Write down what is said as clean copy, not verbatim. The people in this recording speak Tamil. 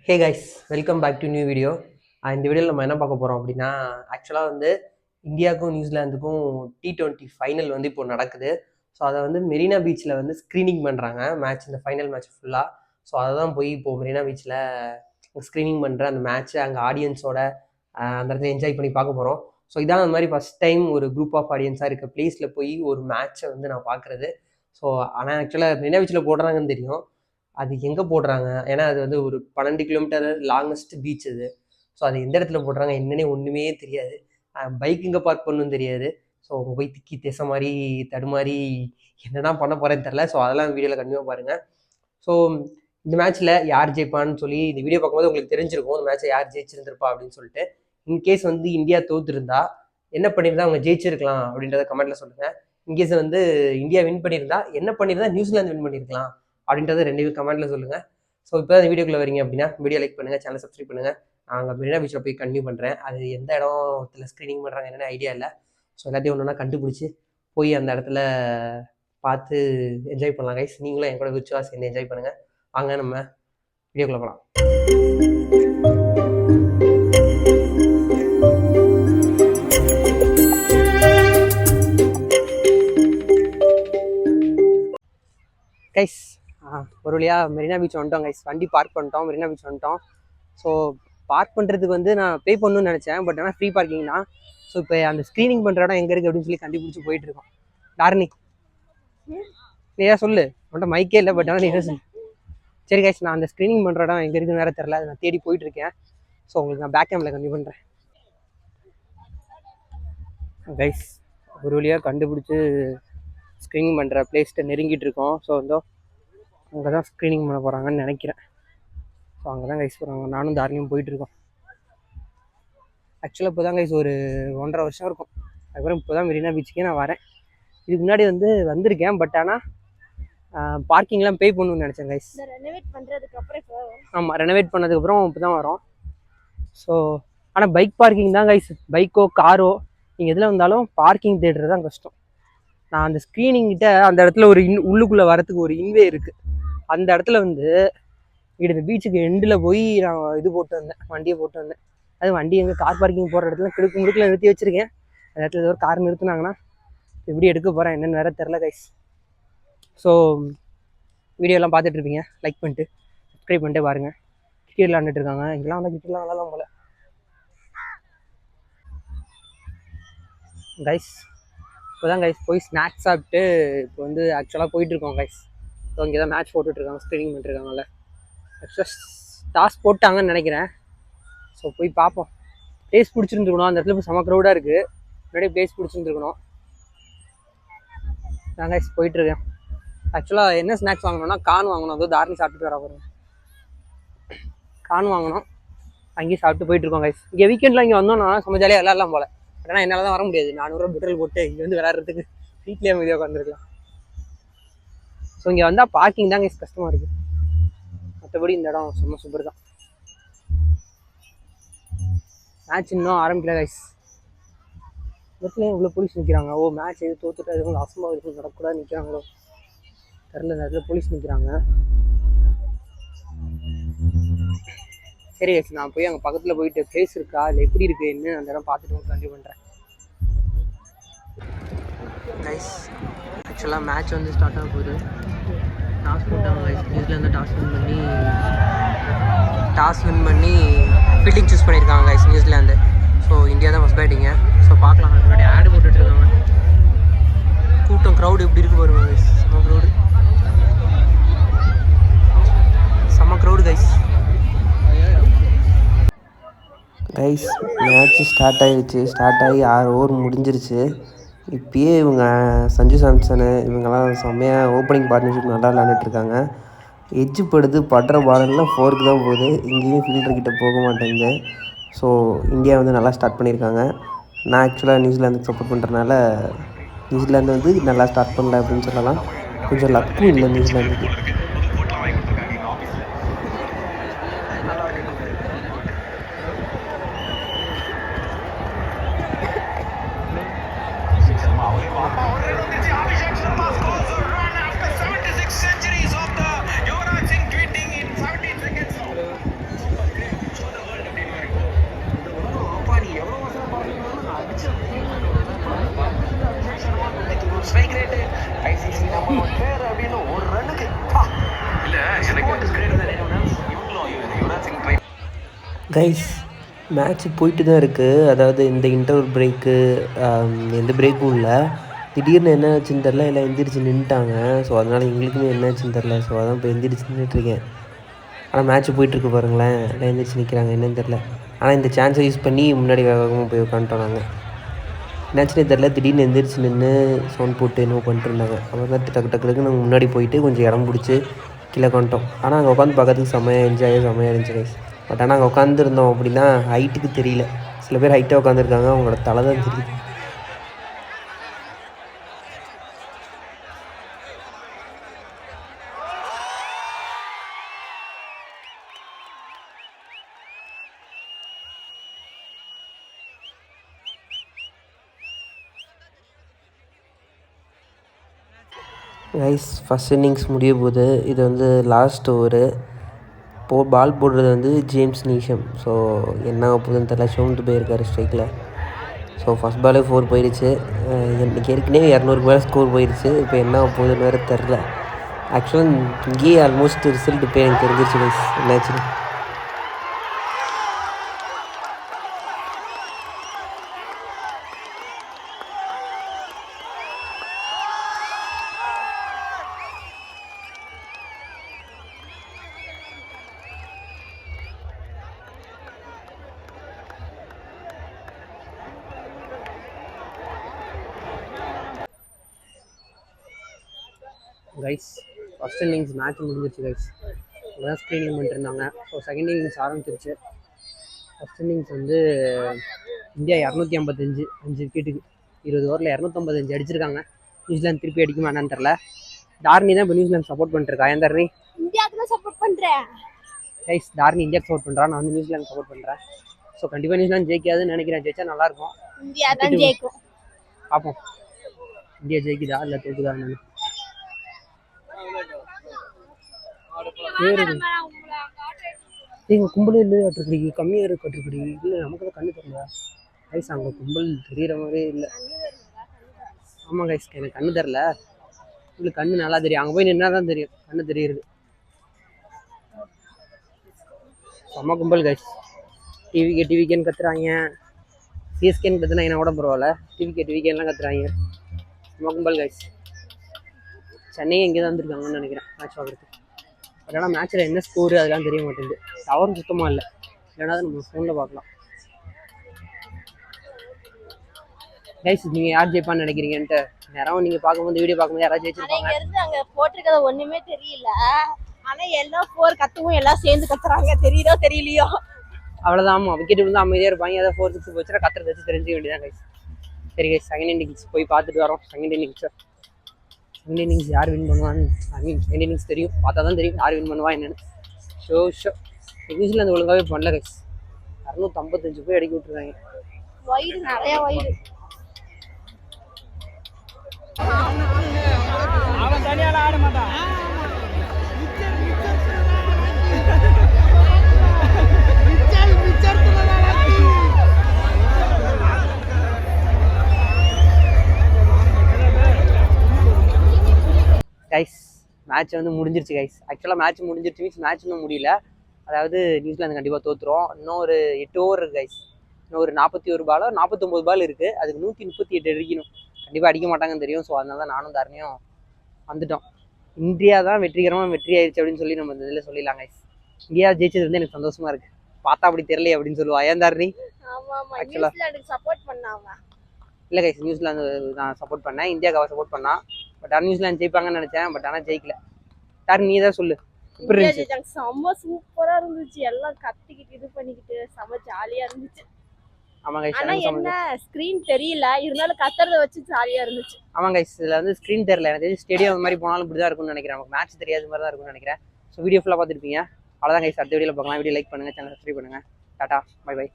Hey guys, welcome back to new video. இந்த வீடியோவில் நம்ம என்ன பார்க்க போகிறோம் அப்படின்னா, ஆக்சுவலாக வந்து இந்தியாவுக்கும் நியூசிலாந்துக்கும் T20 ஃபைனல் வந்து இப்போ நடக்குது. ஸோ அதை வந்து மெரினா பீச்சில் வந்து ஸ்க்ரீனிங் பண்ணுறாங்க மேட்ச், இந்த ஃபைனல் மேட்ச் ஃபுல்லாக. ஸோ அதை தான் போய் இப்போது மெரினா பீச்சில் ஸ்க்ரீனிங் பண்ணுற அந்த மேட்ச்சு அங்கே ஆடியன்ஸோட அந்த இடத்துல என்ஜாய் பண்ணி பார்க்க போகிறோம். ஸோ இதான் அந்த மாதிரி ஃபஸ்ட் டைம் ஒரு குரூப் ஆஃப் ஆடியன்ஸாக இருக்க பிளேஸில் போய் ஒரு மேட்ச்சை வந்து நான் பார்க்குறது. ஸோ ஆனால் ஆக்சுவலாக மெரினா பீச்சில் போடுறாங்கன்னு தெரியும், அது எங்கே போடுறாங்க, ஏன்னா அது வந்து ஒரு 12 கிலோமீட்டர் லாங்கஸ்ட் பீச் அது. ஸோ அது எந்த இடத்துல போடுறாங்க என்னன்னே ஒன்றுமே தெரியாது. பைக் எங்கே பார்க் பண்ணணும்னு தெரியாது. ஸோ அவங்க போய் திக்கி திசை மாதிரி தடுமாறி என்னென்ன பண்ண போகிறேன்னு தெரில. ஸோ அதெல்லாம் வீடியோவில் கண்டிப்பாக பாருங்கள். ஸோ இந்த மேட்ச்சில் யார் ஜெயிப்பான்னு சொல்லி இந்த வீடியோ பார்க்கும்போது உங்களுக்கு தெரிஞ்சிருக்கும் இந்த மேட்ச்சை யார் ஜெயிச்சிருந்திருப்பா அப்படின்னு சொல்லிட்டு. இன்கேஸ் வந்து இந்தியா தோத்துருந்தா என்ன பண்ணியிருந்தா அவங்க ஜெயிச்சிருக்கலாம் அப்படின்றத கமெண்ட்டில் சொல்லுங்கள். இன்கேஸ் வந்து இந்தியா வின் பண்ணியிருந்தா என்ன பண்ணியிருந்தா நியூசிலாந்து வின் பண்ணியிருக்கலாம் அப்படின்றத 2 கமெண்ட்டில் சொல்லுங்கள். ஸோ இப்போ இந்த வீடியோக்குள்ளே வரீங்க அப்படின்னா வீடியோ லைக் பண்ணுங்கள், சேனல் சப்ஸ்கிரைப் பண்ணுங்கள். நான் மெரினா பீச்சில் போய் கண்டினியூ பண்ணுறேன். அது எந்த இடத்துல ஸ்க்ரீனிங் பண்ணுறாங்க என்னென்ன ஐடியா இல்லை. ஸோ எல்லாத்தையும் ஒன்று ஒன்றா கண்டுபிடிச்சி போய் அந்த இடத்துல பார்த்து என்ஜாய் பண்ணலாம் கைஸ். நீங்களும் என் கூட விர்ச்சுவலாக சேர்ந்து என்ஜாய் பண்ணுங்கள். வாங்க நம்ம வீடியோக்குள்ளே போகலாம். கைஸ் ஒரு வழியாக மெரினா பீச் வந்துட்டோம் கைஸ். வண்டி பார்க் பண்ணிட்டோம், மெரினா பீச் வந்துட்டோம். ஸோ பார்க் பண்ணுறதுக்கு வந்து நான் பே பண்ணணும்னு நினச்சேன், பட் ஆனால் ஃப்ரீ பார்க்கிங் தான். ஸோ இப்போ அந்த ஸ்க்ரீனிங் பண்ணுற இடம் எங்கே இருக்குது அப்படின்னு சொல்லி கண்டுபிடிச்சி போயிட்டுருக்கோம். டார்னி நீ ஏன் சொல்லு, உன்ட்ட மைக்கே இல்லை, பட் ஆனால் நீ சொல்லு. சரி கைஸ், நான் அந்த ஸ்க்ரீனிங் பண்ணுற இடம் எங்கே இருக்குன்னு வேறு தெரில, அதை நான் தேடி போயிட்டுருக்கேன். ஸோ உங்களுக்கு நான் பேக் கேமில் கண்டிப்பாக பண்ணுறேன் கைஸ். ஒரு வழியாக கண்டுபிடிச்சி ஸ்க்ரீனிங் பண்ணுற பிளேஸ்ட்டை நெருங்கிட்டு இருக்கோம். ஸோ வந்து அங்கே தான் ஸ்க்ரீனிங் பண்ண போகிறாங்கன்னு நினைக்கிறேன். ஸோ அங்கே தான் கைஸ் போகிறாங்க. நானும் தாரணியும் போயிட்டுருக்கோம். ஆக்சுவலாக இப்போ தான் கைஸ் ஒரு 1.5 வருஷம் இருக்கும். அதுக்கப்புறம் இப்போ தான் மெரினா பீச்சுக்கே நான் வரேன். இதுக்கு முன்னாடி வந்து வந்திருக்கேன், பட் ஆனால் பார்க்கிங்லாம் பே பண்ணணும்னு நினச்சேன் கைஸ். ரெனோவேட் பண்ணுறதுக்கப்புறம் இப்போ ஆமாம், ரெனோவேட் பண்ணதுக்கப்புறம் இப்போ தான் வரோம். ஸோ ஆனால் பைக் பார்க்கிங் தான் கைஸ். பைக்கோ காரோ நீங்கள் எதில் வந்தாலும் பார்க்கிங் தேடுறது தான் கஷ்டம். நான் அந்த ஸ்க்ரீனிங்கிட்ட அந்த இடத்துல ஒரு உள்ளுக்குள்ளே வரத்துக்கு ஒரு இன்வே இருக்குது. அந்த இடத்துல வந்து இந்த பீச்சுக்கு எண்டில் போய் நான் இது போட்டு வந்தேன், வண்டியை போட்டு வந்தேன். அது வண்டி எங்கே கார் பார்க்கிங் போகிற இடத்துல கிடுக்கு முடுக்கில் நிறுத்தி வச்சுருக்கேன். அந்த இடத்துல ஏதோ ஒரு கார் நிறுத்தினாங்கன்னா எப்படி எடுக்க போகிறேன் என்னென்னு வேறு தெரில கைஸ். ஸோ வீடியோலாம் பார்த்துட்ருப்பீங்க, லைக் பண்ணிட்டு சப்ஸ்கிரைப் பண்ணிட்டு பாருங்கள். கிரிக்கெட் விளாண்டுட்டு இருக்காங்க, இங்கெல்லாம் வந்து கிரிக்கெட்லாம் விளாட்லாம் போல கைஸ். இப்போ தான் கைஸ் போய் ஸ்நாக்ஸ் சாப்பிட்டு இப்போ வந்து ஆக்சுவலாக போயிட்டுருக்கோம் கைஸ். ஸோ இங்கே தான் மேட்ச் போட்டுட்ருக்காங்க, ஸ்க்ரீனிங் பண்ணிட்டுருக்காங்கல்ல. ஆக்சுவலாக டாஸ் போட்டாங்கன்னு நினைக்கிறேன். ஸோ போய் பார்ப்போம். பிளேஸ் பிடிச்சிருந்துருக்கணும், அந்த இடத்துல இப்போ செம க்ரௌடாக இருக்குது. முன்னாடியே பிளேஸ் பிடிச்சிருந்துருக்கணும். நான் கைஸ் போயிட்டுருக்கேன். ஆக்சுவலாக என்ன ஸ்நாக்ஸ் வாங்கணும்னா கான் வாங்கணும். அதுவும் தாரணி சாப்பிட்டுட்டு வர போகிறேன். கான் வாங்கணும், அங்கேயும் சாப்பிட்டு போயிட்டுருக்கோம் கைஸ். இங்கே வீக்கெண்டில் இங்கே வந்தோம்னா செம்ம ஜாலியாக விளாட்லாம் போல். பட் ஆனால் என்னால் தான் வர முடியாது. 400 பெட்ரோல் போட்டு இங்கே வந்து விளையாடுறதுக்கு வீட்லேயே அமைதியாக உட்காந்துருக்கலாம். ஸோ இங்கே வந்தால் பார்க்கிங் தான் கைஸ் கஷ்டமாக இருக்குது. மற்றபடி இந்த இடம் செம்ம சூப்பர் தான். மேட்ச் இன்னும் ஆரம்பிக்கல கைஸ். இடத்துலையும் இவ்வளோ போலீஸ் நிற்கிறாங்க. ஓ மேட்ச் எது தோத்துட்டு அது கொஞ்சம் அசம்பாக இருக்கும், நடக்கூடாது நிற்கிறாங்களோ தெரில. இந்த இடத்துல போலீஸ் நிற்கிறாங்க. சரி கைஸ், நான் போய் அங்கே பக்கத்தில் போயிட்டு பிளேஸ் இருக்கா இல்லை எப்படி இருக்குது என்ன அந்த இடம் பார்த்துட்டு கண்டிப்பாக பண்ணுறேன் கைஸ். ஆக்சுவலாக மேட்ச் வந்து ஸ்டார்ட் ஆக போகுது. டாஸ் போட்டாங்க கைஸ். நியூசிலாந்து டாஸ் வின் பண்ணி ஃபீல்டிங் சூஸ் பண்ணியிருக்காங்க கைஸ் நியூசிலாந்து. ஸோ இந்தியா தான் ஃபஸ்ட் பேட்டிங்க. ஸோ பார்க்கலாம். முன்னாடி ஆடு போட்டுட்ருக்காங்க. கூட்டம் க்ரௌடு எப்படி இருக்கு பாருங்க கைஸ். செம்ம க்ரௌடு கைஸ். மேட்ச்சு ஸ்டார்ட் ஆகிடுச்சு. ஸ்டார்ட் ஆகி 6 ஓவர் முடிஞ்சிருச்சு. இப்போயே இவங்க சஞ்சு சாம்சனு இவங்கெல்லாம் செம்மையாக ஓப்பனிங் பார்ட்னர்ஷிப் நல்லா விளாண்டுட்ருக்காங்க. எட்ஜு படுற பாலெல்லாம் 4க்கு தான் போகுது. இங்கேயும் ஃபீல்டர்கிட்ட போக மாட்டேங்குது. ஸோ இந்தியா வந்து நல்லா ஸ்டார்ட் பண்ணியிருக்காங்க. நான் ஆக்சுவலாக நியூசிலாந்துக்கு சப்போர்ட் பண்ணுறதுனால நியூசிலாந்து வந்து நல்லா ஸ்டார்ட் பண்ணல அப்படின்னு சொல்லலாம். கொஞ்சம் லக்கும் இல்லை நியூசிலாந்துக்கு. கைஸ் மேட்ச் போயிட்டு தான் இருக்குது. அதாவது இந்த இன்டர்வல் பிரேக்கு எந்த பிரேக்கும் இல்லை. திடீர்னு என்ன ஆச்சுன்னு தெரில, எல்லாம் எந்திரிச்சு நின்றுட்டாங்க. ஸோ அதனால் எங்களுக்குமே என்ன ஆச்சுன்னு தெரில. ஸோ அதான் இப்போ எந்திரிச்சு நின்றுட்டுருக்கேன். ஆனால் மேட்ச் போயிட்டுருக்கு பாருங்களேன், எல்லாம் எந்திரிச்சு நிற்கிறாங்க, என்னன்னு தெரில. ஆனால் இந்த சான்ஸை யூஸ் பண்ணி முன்னாடி வேகமாக போய் உட்காந்துட்டோம் நாங்கள். என்னாச்சுன்னே தெரில, திடீர்னு எந்திரிச்சு நின்று சவுண்ட் போட்டு என்னவோ பண்ணிட்டு இருந்தாங்க. அப்புறம் தான் டக்கு டக்குக்கு நாங்கள் முன்னாடி போயிட்டு கொஞ்சம் இடம் பிடிச்சி கீழே உட்காந்துட்டோம். ஆனால் அங்கே உட்காந்து பார்க்கறதுக்கு செம்மையாக இருந்துச்சு கைஸ். பட் ஆனால் அங்கே உட்காந்துருந்தோம் அப்படின்னா ஹைட்டுக்கு தெரியல. சில பேர் ஹைட்டாக உட்காந்துருக்காங்க, அவங்களோட தலை தான் தெரியுது. கைஸ் ஃபஸ்ட் இன்னிங்ஸ் முடிய போகுது. இது வந்து லாஸ்ட் ஓவரு. பால் போடுறது வந்து ஜேம்ஸ் நீஷம். ஸோ என்ன போகுதுன்னு தெரியல, ஷோம்ட்டு போயிருக்காரு ஸ்ட்ரைக்கில். ஸோ ஃபஸ்ட் பாலே 4 போயிடுச்சு. இன்றைக்கி ஏற்கனவே 200 மேலே ஸ்கோர் போயிடுச்சு. இப்போ என்ன போகுதுன்னு வேறு தெரில. ஆக்சுவலாக இங்கேயே ஆல்மோஸ்ட் ரிசல்ட் இப்போ எனக்கு தெரிஞ்சிருச்சு கைஸ் என்னாச்சுன்னு. கைஸ் ஃபஸ்ட் இன்னிங்ஸ் மேட்ச் முடிஞ்சிருச்சு கைஸ். அதான் ஸ்க்ரீனிங் பண்ணிட்டுருந்தாங்க. ஸோ செகண்ட் இன்னிங்ஸ் ஆரம்பிச்சிருச்சு. ஃபஸ்ட் இன்னிங்ஸ் வந்து இந்தியா 255 5 விக்கெட்டுக்கு 20 ஓவரில் 255 அடிச்சிருக்காங்க. நியூசிலாந்து திருப்பி அடிக்குமா என்னன்னு தெரில. தார்னி தான் இப்போ நியூசிலாந்து சப்போர்ட் பண்ணிட்டுருக்கா. ஏன் தார்னி? இந்தியாவுக்கு தான் சப்போர்ட் பண்றேன் கைஸ். தார்னி இந்தியாவுக்கு சப்போர்ட் பண்ணுறா, நான் வந்து நியூசிலாந்து சப்போர்ட் பண்ணுறேன். ஸோ கண்டிப்பாக நியூசிலாந்து ஜெயிக்காதுன்னு நினைக்கிறேன். ஜெயிச்சா நல்லாயிருக்கும். இந்தியா தான் ஜெயிக்கும். பார்ப்போம் இந்தியா ஜெயிக்குதா இல்லை தோக்குதா என்னன்னு. எங்கள் கும்பலே இல்லை கட்டுப்படி, கம்மியாக இருக்கு கட்டுப்படி. இல்லை நமக்கு தான் கண்ணு தெரியல கைஸ். அங்கே கும்பல் தெரிகிற மாதிரியே இல்லை. ஆமாம் கைஸ், எனக்கு கண்ணு தெரில. உங்களுக்கு கண்ணு நல்லா தெரியும். அங்கே போய் நின்னா தான் தெரியும் கண்ணு தெரியுது. செம்ம கும்பல் கைஸ். டிவிக்கேன்னு கத்துறாங்க. சிஎஸ்கேன்னு கத்துனா என்ன கூட பரவாயில்ல. டிவிக்கேன்லாம் கத்துறாங்க. செம்ம கும்பல் கைஸ். சென்னை இங்கே தான் வந்துருக்காங்கன்னு நினைக்கிறேன் மேட்ச் பார்க்குறதுக்கு. பட் ஆனால் மேட்ச்சில் என்ன ஸ்கோரு அதெல்லாம் தெரிய மாட்டேங்குது. டவரும் சுத்தமாக இல்லை. இல்லைனா நம்ம ஃபோனில் பார்க்கலாம். கைஸ் நீங்கள் யார் ஜெயிப்பான்னு நினைக்கிறீங்கன்ட்டு நேரம் நீங்கள் பார்க்கும்போது வீடியோ பார்க்கும்போது யாராவது ஜெயிச்சிருப்பாங்க. அங்கே போட்டிருக்கத ஒன்றுமே தெரியல. ஆனால் எல்லாம் 4 கத்துவும் எல்லாம் சேர்ந்து கத்துறாங்க. தெரியுதோ தெரியலையோ அவ்வளோதான். ஆமாம், விக்கெட் வந்து அமைதியாக இருப்பாங்க. ஏதாவது 4 6 போச்சுன்னா கத்துறது வச்சு தெரிஞ்சுக்க வேண்டியதான் கைஸ். சரி கைஸ், செகண்ட் இன்னிங்ஸ் போய் பார்த்துட்டு வரோம். செகண்ட் இன்னிங்ஸ் யார் வின் பண்ணுவான்னு, செகண்ட் இன்னிங்ஸ் தெரியும், பார்த்தா தான் தெரியும் யார் வின் பண்ணுவா என்னன்னு. ஷோ நியூசிலாந்து ஒழுங்காகவே பண்ணல கைஸ். 255 போய் அடிக்க விட்டுருக்காங்க. வயிறு நிறைய வயிறு. அவன் தனியால ஆட மாட்டான். கைஸ் மேட்ச் வந்து முடிஞ்சிருச்சு கைஸ். ஆக்சுவலாக மேட்ச் முடிஞ்சிருச்சு மீன்ஸ் மேட்ச் இன்னும் முடியல. அதாவது நியூசிலாந்து கண்டிப்பாக தோற்றுரும். இன்னும் ஒரு 8 ஓவர் இருக்குது கைஸ். இன்னும் ஒரு 41 பாலோ 49 பால் இருக்குது. அதுக்கு 138 அடிக்கணும். கண்டிப்பாக அடிக்க மாட்டாங்கன்னு தெரியும். ஸோ அதனால தான் நானும் தாரணையும் வந்துட்டோம். இந்தியா தான் வெற்றிகரமாக வெற்றி ஆயிடுச்சு அப்படின்னு சொல்லி நம்ம இந்த இதில் சொல்லிடலாம் கைஸ். இந்தியா ஜெயிச்சது வந்து எனக்கு சந்தோஷமாக இருக்குது. பார்த்தா அப்படி தெரியல அப்படின்னு சொல்லுவா. ஏன் தாரணி? நியூசிலாந்துக்கு சப்போர்ட் பண்ணாங்க. இல்லை கைஸ், நியூசிலாந்து நான் சப்போர்ட் பண்ணேன். இந்தியாவுக்கு அவள் சப்போர்ட் பண்ணா. பட் ஆனால் நியூசிலாந்து ஜெயிப்பாங்கன்னு நினச்சேன். பட் ஆனால் ஜெயிக்கல. தாரணி நீ தான் சொல்லு. செம்ம சூப்பரா இருந்துச்சு. எல்லாம் கத்திக்கிட்டு இது பண்ணிக்கிட்டு செம்ம ஜாலியா இருந்துச்சு. ஆமாம் கைஸ். ஆனா என்ன ஸ்கிரீன் தெரியல, இருந்தாலும் கத்துறத வச்சு ஜாலியா இருந்துச்சு. ஆமாம் கைஸ், இதில் வந்து ஸ்க்ரீன் தெரியல. எனக்கு தெரிஞ்சு ஸ்டேடியம் அந்த மாதிரி போனாலும் இப்படி தான் இருக்கும்னு நினைக்கிறேன். நமக்கு மேட்ச் தெரியாத மாதிரி தான் இருக்கும்னு நினைக்கிறேன். ஸோ வீடியோ ஃபுல்லாக பார்த்துருப்பீங்க. அவ்வளோதான் கைஸ். அடுத்த வீடியோவில் பார்க்கலாம். வீடியோ லைக் பண்ணுங்கள், சேனல் சப்ஸ்கிரைப் பண்ணுங்கள். டாடா, பை பை.